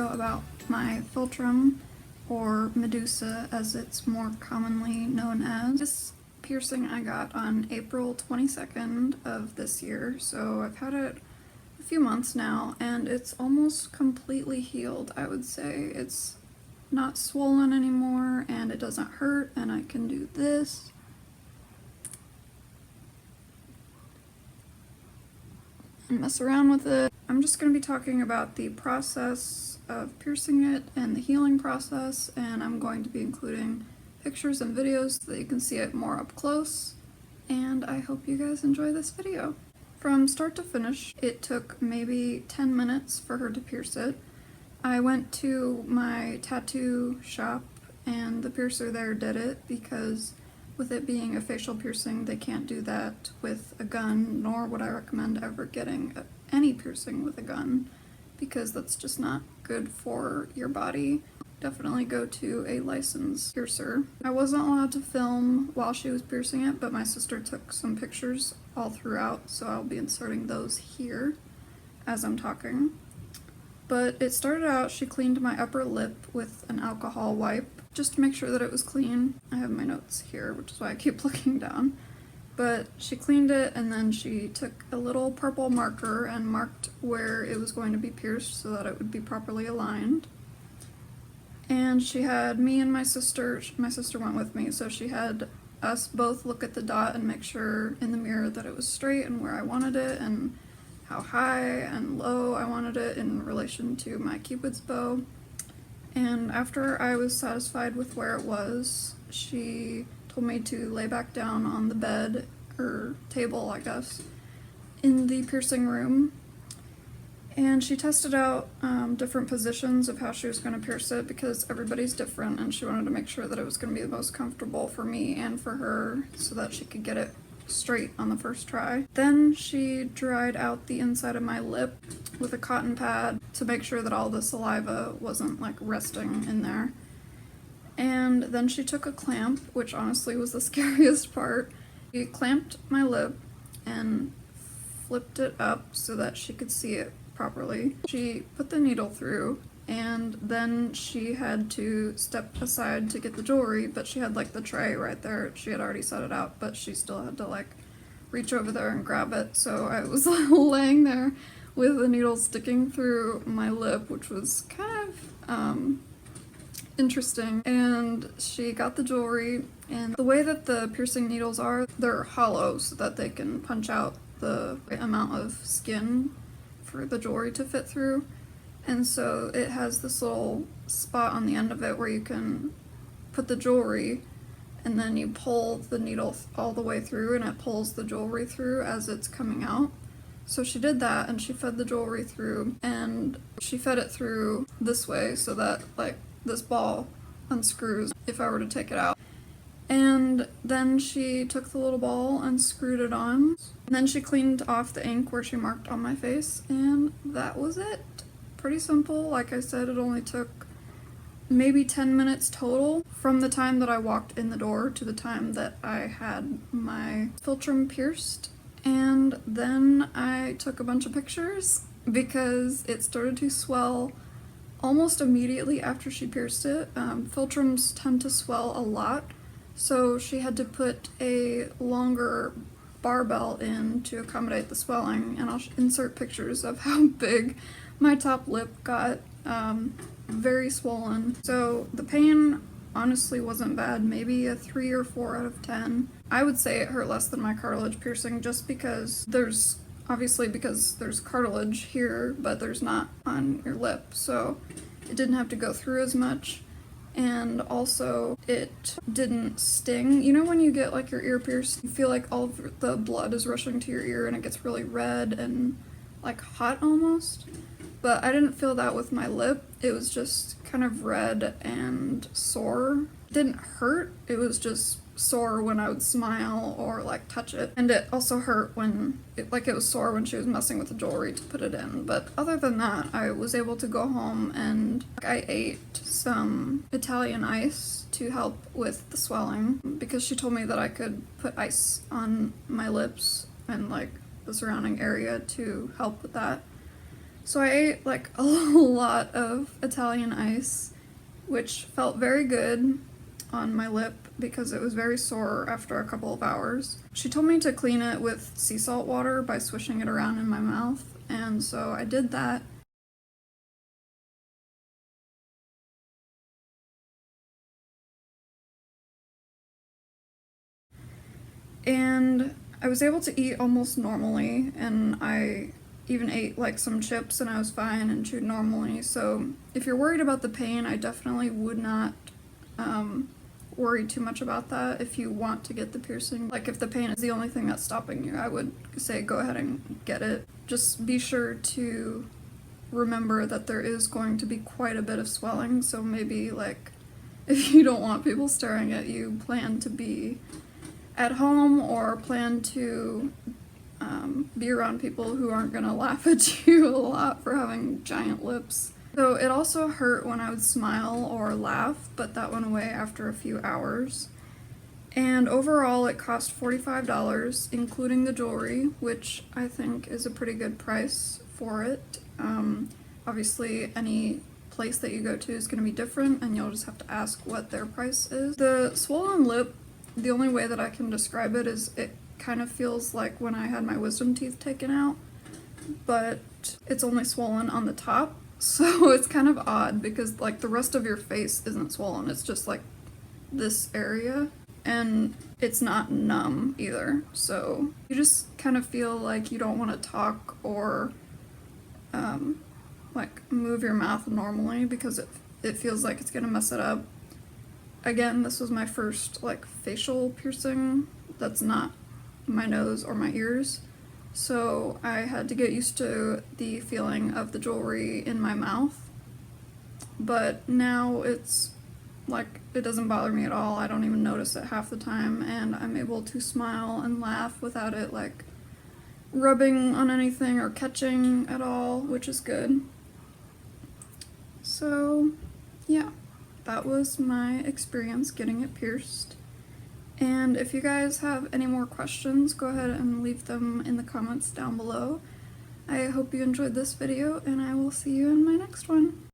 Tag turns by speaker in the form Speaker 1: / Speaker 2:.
Speaker 1: video about my Philtrum, or Medusa as it's more commonly known as. This piercing I got on April 22nd of this year, so I've had it a few months now and it's almost completely healed, I would say. It's not swollen anymore and it doesn't hurt, and I can do this. And mess around with it. I'm just going to be talking about the process of piercing it and the healing process, and I'm going to be including pictures and videos so that you can see it more up close, and I hope you guys enjoy this video. From start to finish, it took maybe 10 minutes for her to pierce it. I went to my tattoo shop and the piercer there did it because with it being a facial piercing, they can't do that with a gun, nor would I recommend ever getting any piercing with a gun, because that's just not good for your body. Definitely go to a licensed piercer. I wasn't allowed to film while she was piercing it, but my sister took some pictures all throughout, so I'll be inserting those here as I'm talking. But it started out, she cleaned my upper lip with an alcohol wipe, just to make sure that it was clean. I have my notes here, which is why I keep looking down. But she cleaned it, and then she took a little purple marker and marked where it was going to be pierced so that it would be properly aligned. And she had me and my sister went with me, so she had us both look at the dot and make sure in the mirror that it was straight and where I wanted it and how high and low I wanted it in relation to my Cupid's bow. And after I was satisfied with where it was, she told me to lay back down on the bed, or table I guess, in the piercing room. And she tested out different positions of how she was going to pierce it because everybody's different, and she wanted to make sure that it was going to be the most comfortable for me and for her so that she could get it straight on the first try. Then she dried out the inside of my lip with a cotton pad to make sure that all the saliva wasn't like resting in there. And then she took a clamp, which honestly was the scariest part. She clamped my lip and flipped it up so that she could see it properly. She put the needle through, and then she had to step aside to get the jewelry, but she had like the tray right there. She had already set it out, but she still had to like reach over there and grab it. So I was laying there with the needle sticking through my lip, which was kind of interesting. And she got the jewelry, and the way that the piercing needles are, they're hollow so that they can punch out the amount of skin for the jewelry to fit through. And so it has this little spot on the end of it where you can put the jewelry, and then you pull the needle all the way through and it pulls the jewelry through as it's coming out. So she did that, and she fed the jewelry through, and she fed it through this way so that like this ball unscrews if I were to take it out. And then she took the little ball and screwed it on. And then she cleaned off the ink where she marked on my face, and that was it. Pretty simple. Like I said, it only took maybe 10 minutes total from the time that I walked in the door to the time that I had my Philtrum pierced. And then I took a bunch of pictures because it started to swell almost immediately after she pierced it. Philtrums tend to swell a lot, so she had to put a longer barbell in to accommodate the swelling, and I'll insert pictures of how big my top lip got. Very swollen. So the pain honestly wasn't bad, maybe a 3 or 4 out of 10. I would say it hurt less than my cartilage piercing just because there's cartilage here, but there's not on your lip, so it didn't have to go through as much. And also, it didn't sting. You know when you get like your ear pierced, you feel like all of the blood is rushing to your ear and it gets really red and like hot almost? But I didn't feel that with my lip. It was just kind of red and sore. It didn't hurt, it was just sore when I would smile or like touch it. And it also hurt when it was sore when she was messing with the jewelry to put it in. But other than that, I was able to go home, and I ate some Italian ice to help with the swelling because she told me that I could put ice on my lips and like the surrounding area to help with that. So I ate like a lot of Italian ice, which felt very good on my lip because it was very sore after a couple of hours. She told me to clean it with sea salt water by swishing it around in my mouth, and so I did that. And I was able to eat almost normally, and I even ate like some chips and I was fine and chewed normally. So if you're worried about the pain, I definitely would not worry too much about that if you want to get the piercing. Like if the pain is the only thing that's stopping you, I would say go ahead and get it. Just be sure to remember that there is going to be quite a bit of swelling, so maybe like if you don't want people staring at you, plan to be at home or plan to be around people who aren't gonna laugh at you a lot for having giant lips. So it also hurt when I would smile or laugh, but that went away after a few hours. And overall it cost $45, including the jewelry, which I think is a pretty good price for it. Obviously any place that you go to is going to be different, and you'll just have to ask what their price is. The swollen lip, the only way that I can describe it is it kind of feels like when I had my wisdom teeth taken out, but it's only swollen on the top. So it's kind of odd because like the rest of your face isn't swollen, it's just like this area, and it's not numb either. So you just kind of feel like you don't want to talk or like move your mouth normally because it feels like it's gonna mess it up. Again, this was my first like facial piercing that's not my nose or my ears, so I had to get used to the feeling of the jewelry in my mouth. But now it's like it doesn't bother me at all. I don't even notice it half the time, and I'm able to smile and laugh without it like rubbing on anything or catching at all, which is good. So yeah, that was my experience getting it pierced. And if you guys have any more questions, go ahead and leave them in the comments down below. I hope you enjoyed this video, and I will see you in my next one.